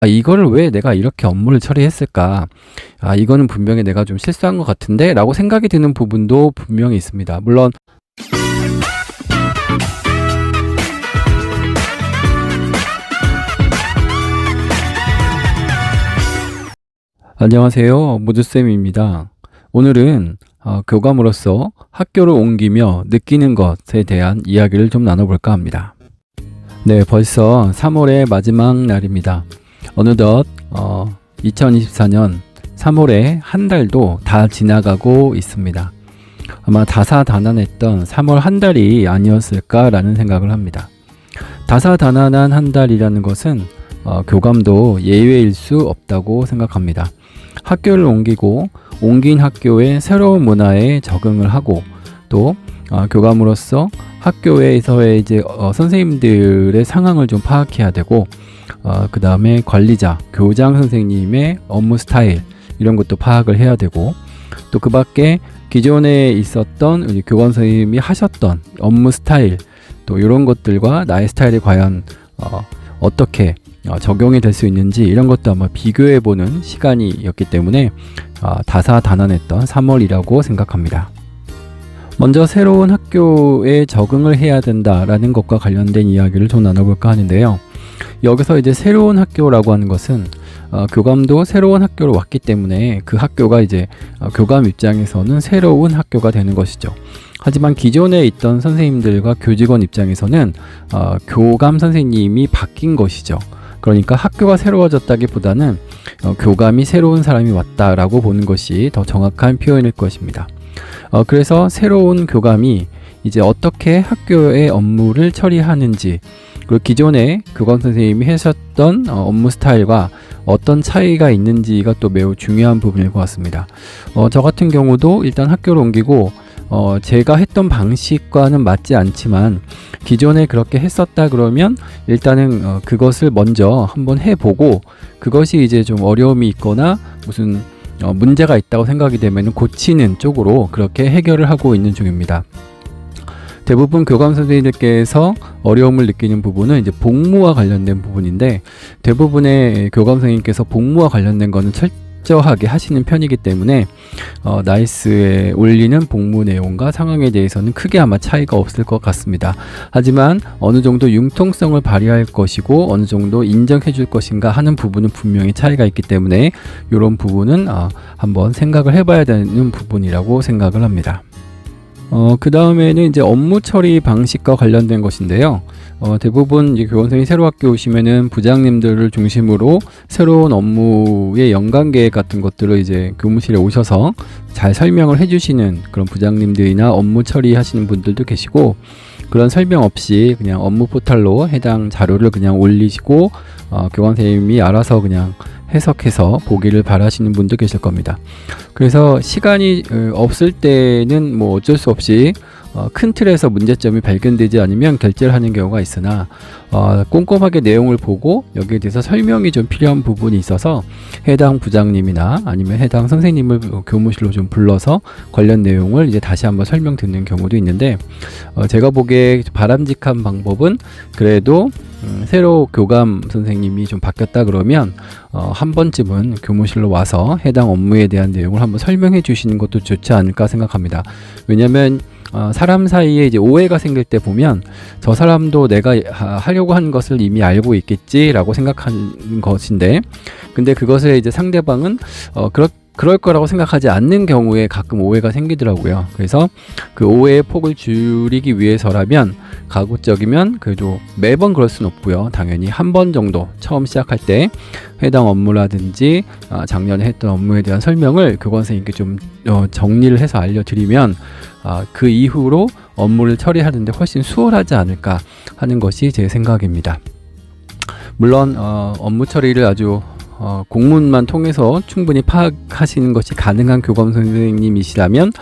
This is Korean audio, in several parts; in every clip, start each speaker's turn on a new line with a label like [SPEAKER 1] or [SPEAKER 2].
[SPEAKER 1] 이거를 왜 내가 이렇게 업무를 처리했을까? 이거는 분명히 내가 좀 실수한 것 같은데? 라고 생각이 드는 부분도 분명히 있습니다. 물론 안녕하세요. 모두쌤입니다. 오늘은 교감으로서 학교를 옮기며 느끼는 것에 대한 이야기를 좀 나눠볼까 합니다. 네, 벌써 3월의 마지막 날입니다. 어느덧 2024년 3월에 한 달도 다 지나가고 있습니다. 아마 다사다난했던 3월 한 달이 아니었을까라는 생각을 합니다. 다사다난한 한 달이라는 것은 교감도 예외일 수 없다고 생각합니다. 학교를 옮기고 옮긴 학교의 새로운 문화에 적응을 하고 또 교감으로서 학교에서의 이제 선생님들의 상황을 좀 파악해야 되고 그 다음에 관리자, 교장 선생님의 업무 스타일 이런 것도 파악을 해야 되고 또 그 밖에 기존에 있었던 우리 교감 선생님이 하셨던 업무 스타일 또 이런 것들과 나의 스타일이 과연 어떻게 적용이 될 수 있는지 이런 것도 한번 비교해보는 시간이었기 때문에 다사다난했던 3월이라고 생각합니다. 먼저 새로운 학교에 적응을 해야 된다라는 것과 관련된 이야기를 좀 나눠볼까 하는데요. 여기서 이제 새로운 학교라고 하는 것은 교감도 새로운 학교로 왔기 때문에 그 학교가 이제 교감 입장에서는 새로운 학교가 되는 것이죠. 하지만 기존에 있던 선생님들과 교직원 입장에서는 교감 선생님이 바뀐 것이죠. 그러니까 학교가 새로워졌다기보다는 교감이 새로운 사람이 왔다라고 보는 것이 더 정확한 표현일 것입니다. 그래서 새로운 교감이 이제 어떻게 학교의 업무를 처리하는지 그리고 기존에 교감 선생님이 하셨던 업무 스타일과 어떤 차이가 있는지가 또 매우 중요한 부분일 것 같습니다. 저 같은 경우도 일단 학교를 옮기고 제가 했던 방식과는 맞지 않지만 기존에 그렇게 했었다 그러면 일단은 그것을 먼저 한번 해보고 그것이 이제 좀 어려움이 있거나 무슨 문제가 있다고 생각이 되면 고치는 쪽으로 그렇게 해결을 하고 있는 중입니다. 대부분 교감 선생님들께서 어려움을 느끼는 부분은 이제 복무와 관련된 부분인데 대부분의 교감 선생님께서 복무와 관련된 거는 철저하게 하시는 편이기 때문에 나이스에 올리는 복무 내용과 상황에 대해서는 크게 아마 차이가 없을 것 같습니다. 하지만 어느 정도 융통성을 발휘할 것이고 어느 정도 인정해 줄 것인가 하는 부분은 분명히 차이가 있기 때문에 이런 부분은 한번 생각을 해봐야 되는 부분이라고 생각을 합니다. 그 다음에는 이제 업무 처리 방식과 관련된 것인데요. 대부분 이제 교원 선생님이 새로 학교 오시면은 부장님들을 중심으로 새로운 업무의 연간 계획 같은 것들을 이제 교무실에 오셔서 잘 설명을 해주시는 그런 부장님들이나 업무 처리하시는 분들도 계시고 그런 설명 없이 그냥 업무 포털로 해당 자료를 그냥 올리시고 교원 선생님이 알아서 그냥 해석해서 보기를 바라시는 분도 계실 겁니다. 그래서 시간이 없을 때는 뭐 어쩔 수 없이 큰 틀에서 문제점이 발견되지 않으면 결제를 하는 경우가 있으나 꼼꼼하게 내용을 보고 여기에 대해서 설명이 좀 필요한 부분이 있어서 해당 부장님이나 아니면 해당 선생님을 교무실로 좀 불러서 관련 내용을 이제 다시 한번 설명 듣는 경우도 있는데 제가 보기에 바람직한 방법은 그래도 새로 교감 선생님이 좀 바뀌었다 그러면 한 번쯤은 교무실로 와서 해당 업무에 대한 내용을 한번 설명해 주시는 것도 좋지 않을까 생각합니다. 왜냐하면 사람 사이에 이제 오해가 생길 때 보면 저 사람도 내가 하려고 하는 것을 이미 알고 있겠지라고 생각하는 것인데 근데 그것을 이제 상대방은 그럴 거라고 생각하지 않는 경우에 가끔 오해가 생기더라고요. 그래서 그 오해의 폭을 줄이기 위해서라면 가급적이면 그래도 매번 그럴 수는 없고요. 당연히 한 번 정도 처음 시작할 때 해당 업무라든지 작년에 했던 업무에 대한 설명을 교관 선생님께 좀 정리를 해서 알려드리면 그 이후로 업무를 처리하는데 훨씬 수월하지 않을까 하는 것이 제 생각입니다. 물론 업무 처리를 아주 공문만 통해서 충분히 파악하시는 것이 가능한 교감 선생님이시라면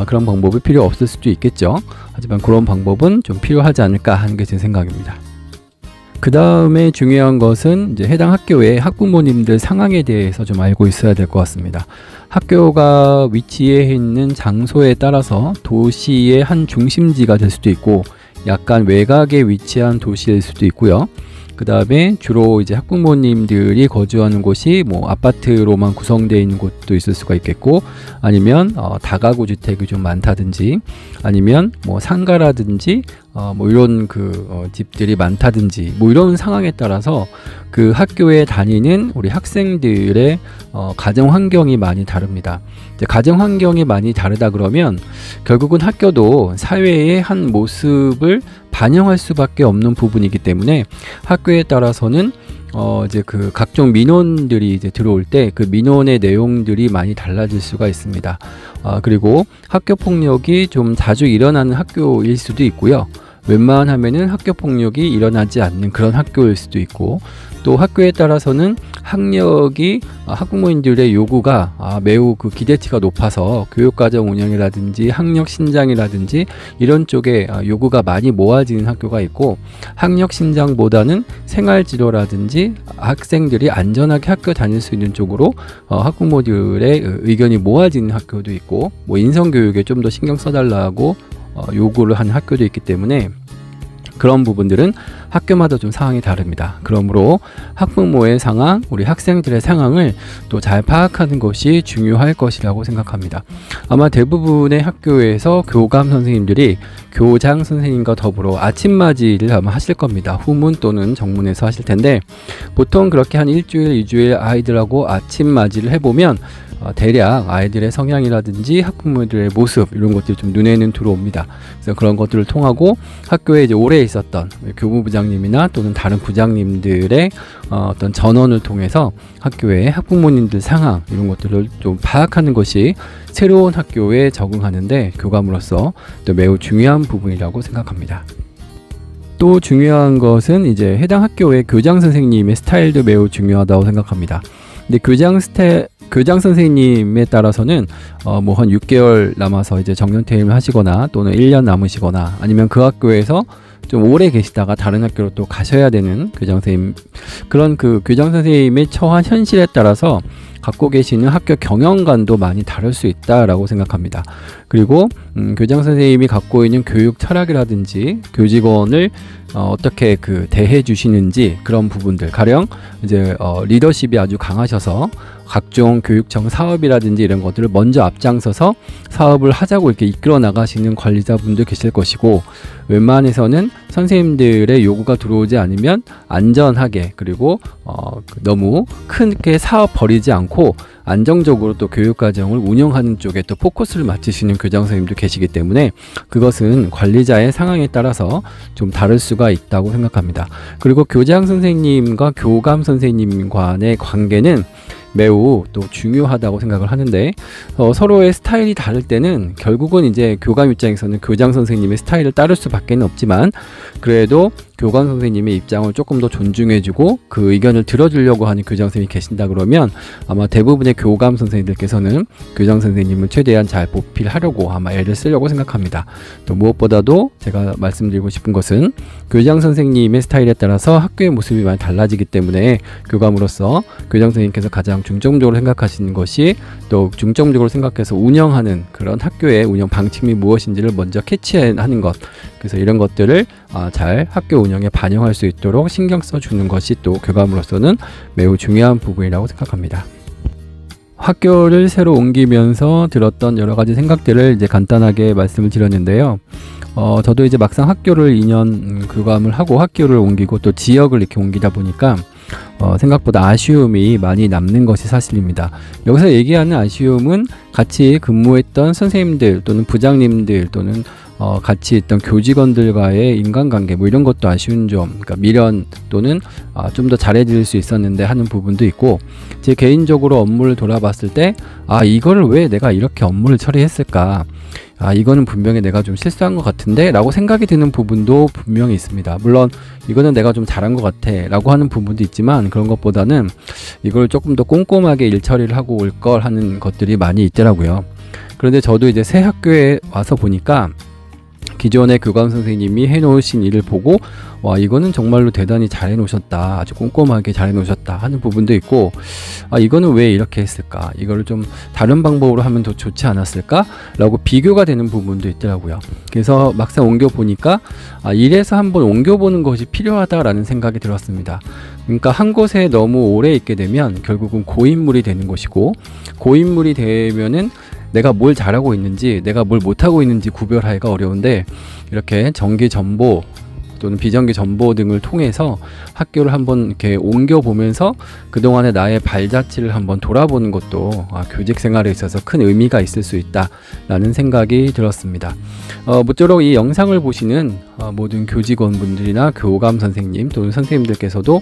[SPEAKER 1] 그런 방법이 필요 없을 수도 있겠죠. 하지만 그런 방법은 좀 필요하지 않을까 하는 게 제 생각입니다. 그 다음에 중요한 것은 이제 해당 학교의 학부모님들 상황에 대해서 좀 알고 있어야 될 것 같습니다. 학교가 위치해 있는 장소에 따라서 도시의 한 중심지가 될 수도 있고 약간 외곽에 위치한 도시일 수도 있고요. 그 다음에 주로 이제 학부모님들이 거주하는 곳이 뭐 아파트로만 구성되어 있는 곳도 있을 수가 있겠고, 아니면 다가구 주택이 좀 많다든지, 아니면 뭐 상가라든지 뭐 이런 집들이 많다든지, 뭐 이런 상황에 따라서 그 학교에 다니는 우리 학생들의 가정 환경이 많이 다릅니다. 이제 가정 환경이 많이 다르다 그러면 결국은 학교도 사회의 한 모습을 반영할 수밖에 없는 부분이기 때문에 학교에 따라서는 이제 그 각종 민원들이 이제 들어올 때 그 민원의 내용들이 많이 달라질 수가 있습니다. 그리고 학교 폭력이 좀 자주 일어나는 학교일 수도 있고요. 웬만하면은 학교 폭력이 일어나지 않는 그런 학교일 수도 있고, 또 학교에 따라서는 학력이 학부모님들의 요구가 매우 그 기대치가 높아서 교육과정 운영이라든지 학력 신장이라든지 이런 쪽에 요구가 많이 모아지는 학교가 있고, 학력 신장보다는 생활지도라든지 학생들이 안전하게 학교 다닐 수 있는 쪽으로 학부모들의 의견이 모아지는 학교도 있고, 뭐 인성교육에 좀 더 신경 써달라고 요구를 하는 학교도 있기 때문에 그런 부분들은 학교마다 좀 상황이 다릅니다. 그러므로 학부모의 상황, 우리 학생들의 상황을 또 잘 파악하는 것이 중요할 것이라고 생각합니다. 아마 대부분의 학교에서 교감 선생님들이 교장 선생님과 더불어 아침맞이를 아마 하실 겁니다. 후문 또는 정문에서 하실 텐데, 보통 그렇게 한 일주일, 2주일 아이들하고 아침맞이를 해보면 대략 아이들의 성향이라든지 학부모들의 모습, 이런 것들이 좀 눈에는 들어옵니다. 그래서 그런 것들을 통하고 학교에 이제 오래 있었던 교무부장님이나 또는 다른 부장님들의 어떤 전원을 통해서 학교의 학부모님들 상황, 이런 것들을 좀 파악하는 것이 새로운 학교에 적응하는데 교감으로서 또 매우 중요한 부분이라고 생각합니다. 또 중요한 것은 이제 해당 학교의 교장 선생님의 스타일도 매우 중요하다고 생각합니다. 근데 교장 선생님에 따라서는 뭐 한 6개월 남아서 이제 정년퇴임을 하시거나 또는 1년 남으시거나, 아니면 그 학교에서 좀 오래 계시다가 다른 학교로 또 가셔야 되는 교장 선생님, 그런 그 교장 선생님의 처한 현실에 따라서 갖고 계시는 학교 경영관도 많이 다를 수 있다라고 생각합니다. 그리고 교장 선생님이 갖고 있는 교육 철학이라든지 교직원을 어떻게 대해 주시는지, 그런 부분들, 가령 이제 리더십이 아주 강하셔서 각종 교육청 사업이라든지 이런 것들을 먼저 앞장서서 사업을 하자고 이렇게 이끌어 나가시는 관리자분도 계실 것이고, 웬만해서는 선생님들의 요구가 들어오지 않으면 안전하게, 그리고 너무 크게 사업 벌이지 않고 안정적으로 또 교육과정을 운영하는 쪽에 또 포커스를 맞추시는 교장 선생님도 계시기 때문에 그것은 관리자의 상황에 따라서 좀 다를 수가 있다고 생각합니다. 그리고 교장 선생님과 교감 선생님 간의 관계는 매우 또 중요하다고 생각을 하는데, 서로의 스타일이 다를 때는 결국은 이제 교감 입장에서는 교장 선생님의 스타일을 따를 수밖에 없지만, 그래도 교감 선생님의 입장을 조금 더 존중해주고 그 의견을 들어주려고 하는 교장 선생님이 계신다 그러면 아마 대부분의 교감 선생님들께서는 교장 선생님을 최대한 잘 보필하려고 아마 애를 쓰려고 생각합니다. 또 무엇보다도 제가 말씀드리고 싶은 것은 교장 선생님의 스타일에 따라서 학교의 모습이 많이 달라지기 때문에 교감으로서 교장 선생님께서 가장 중점적으로 생각하시는 것이, 또 중점적으로 생각해서 운영하는 그런 학교의 운영 방침이 무엇인지를 먼저 캐치하는 것, 그래서 이런 것들을 잘 학교 운영에 반영할 수 있도록 신경 써주는 것이 또 교감으로서는 매우 중요한 부분이라고 생각합니다. 학교를 새로 옮기면서 들었던 여러 가지 생각들을 이제 간단하게 말씀을 드렸는데요. 저도 이제 막상 학교를 2년 교감을 하고 학교를 옮기고 또 지역을 이렇게 옮기다 보니까 생각보다 아쉬움이 많이 남는 것이 사실입니다. 여기서 얘기하는 아쉬움은 같이 근무했던 선생님들 또는 부장님들 또는 같이 있던 교직원들과의 인간관계, 뭐 이런 것도 아쉬운 점, 그러니까 미련 또는 좀 더 잘해줄 수 있었는데 하는 부분도 있고, 제 개인적으로 업무를 돌아봤을 때 이거를 왜 내가 이렇게 업무를 처리했을까, 이거는 분명히 내가 좀 실수한 것 같은데 라고 생각이 드는 부분도 분명히 있습니다. 물론 이거는 내가 좀 잘한 것 같아 라고 하는 부분도 있지만, 그런 것보다는 이걸 조금 더 꼼꼼하게 일 처리를 하고 올 걸 하는 것들이 많이 있더라고요. 그런데 저도 이제 새 학교에 와서 보니까 기존의 교감 선생님이 해놓으신 일을 보고 와 이거는 정말로 대단히 잘 해놓으셨다, 아주 꼼꼼하게 잘 해놓으셨다 하는 부분도 있고, 아 이거는 왜 이렇게 했을까, 이거를 좀 다른 방법으로 하면 더 좋지 않았을까 라고 비교가 되는 부분도 있더라고요. 그래서 막상 옮겨보니까 이래서 한번 옮겨보는 것이 필요하다라는 생각이 들었습니다. 그러니까 한 곳에 너무 오래 있게 되면 결국은 고인물이 되는 것이고, 고인물이 되면은 내가 뭘 잘하고 있는지 내가 뭘 못하고 있는지 구별하기가 어려운데, 이렇게 정기 전보 또는 비정기 전보 등을 통해서 학교를 한번 이렇게 옮겨보면서 그동안의 나의 발자취를 한번 돌아보는 것도 교직 생활에 있어서 큰 의미가 있을 수 있다라는 생각이 들었습니다. 모쪼록 이 영상을 보시는 모든 교직원분들이나 교감 선생님 또는 선생님들께서도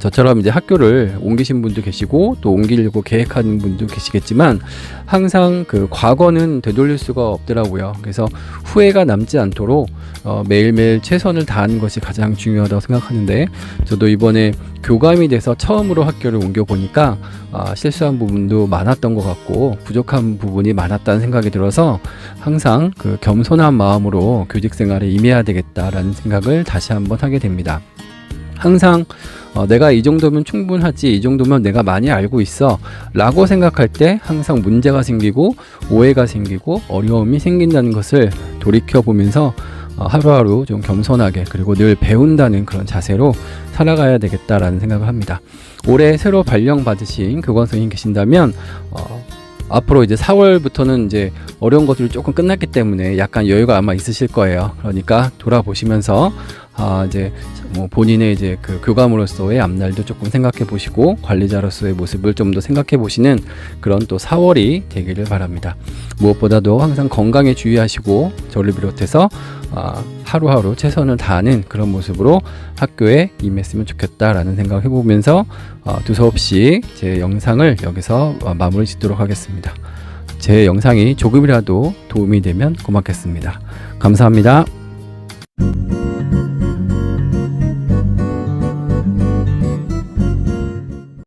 [SPEAKER 1] 저처럼 이제 학교를 옮기신 분도 계시고 또 옮기려고 계획하는 분도 계시겠지만, 항상 그 과거는 되돌릴 수가 없더라고요. 그래서 후회가 남지 않도록 매일매일 최선을 다하는 것이 가장 중요하다고 생각하는데, 저도 이번에 교감이 돼서 처음으로 학교를 옮겨보니까 실수한 부분도 많았던 것 같고 부족한 부분이 많았다는 생각이 들어서 항상 그 겸손한 마음으로 교직 생활에 임해야 되겠다라는 생각을 다시 한번 하게 됩니다. 항상 내가 이 정도면 충분하지, 이 정도면 내가 많이 알고 있어 라고 생각할 때 항상 문제가 생기고 오해가 생기고 어려움이 생긴다는 것을 돌이켜보면서 하루하루 좀 겸손하게, 그리고 늘 배운다는 그런 자세로 살아가야 되겠다라는 생각을 합니다. 올해 새로 발령 받으신 교감 선생님 계신다면 앞으로 이제 4월부터는 이제 어려운 것들이 조금 끝났기 때문에 약간 여유가 아마 있으실 거예요. 그러니까 돌아보시면서 이제 뭐 본인의 이제 그 교감으로서의 앞날도 조금 생각해 보시고 관리자로서의 모습을 좀 더 생각해 보시는 그런 또 4월이 되기를 바랍니다. 무엇보다도 항상 건강에 주의하시고 저를 비롯해서 하루하루 최선을 다하는 그런 모습으로 학교에 임했으면 좋겠다라는 생각을 해보면서 두서없이 제 영상을 여기서 마무리 짓도록 하겠습니다. 제 영상이 조금이라도 도움이 되면 고맙겠습니다. 감사합니다.